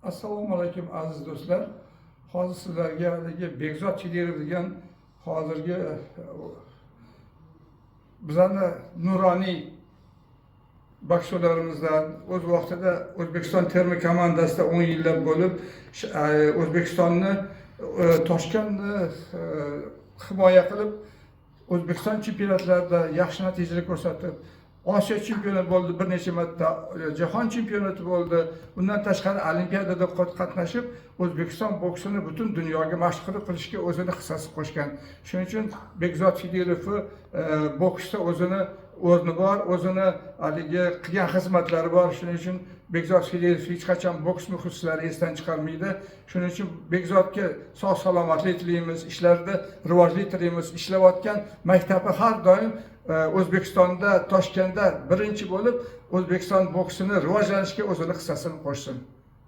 Assalomu alaykum aziz do'stlar. Hozir sizlarga Bekzod Chidirov degan hozirgi bizlarni nuroniy boksyorlarimizdan o'z vaqtida O'zbekiston terma komandasida 10 yillab bo'lib, O'zbekistonni Toshkentni himoya qilib, O'zbekiston chempionatlarida yaxshi natijalar ko'rsatib, Osiyo chempionati bo'ldi, bir necha marta jahon chempionati bo'ldi. Bundan tashqari olimpiadada qatnashib, O'zbekiston boksini butun dunyoga mashhur qilishga o'zini hissasi qo'shgan. Shuning uchun Bekzod Chidirov boksda o'zini o'rni bor, o'zini haligi qilgan xizmatlari bor. Shuning uchun Bekzod Chidirov hech qachon boks muxlislari esdan chiqarmaydi. Shuning uchun Bekzodga sog' salomatlik tilaymiz, ishlarida rivojlik tilaymiz. Ishlayotgan maktabi har doim O'zbekistonda, Toshkentda birinchi bo'lib, O'zbekiston boksini rivojlanishga o'zini hissasini qo'shsin.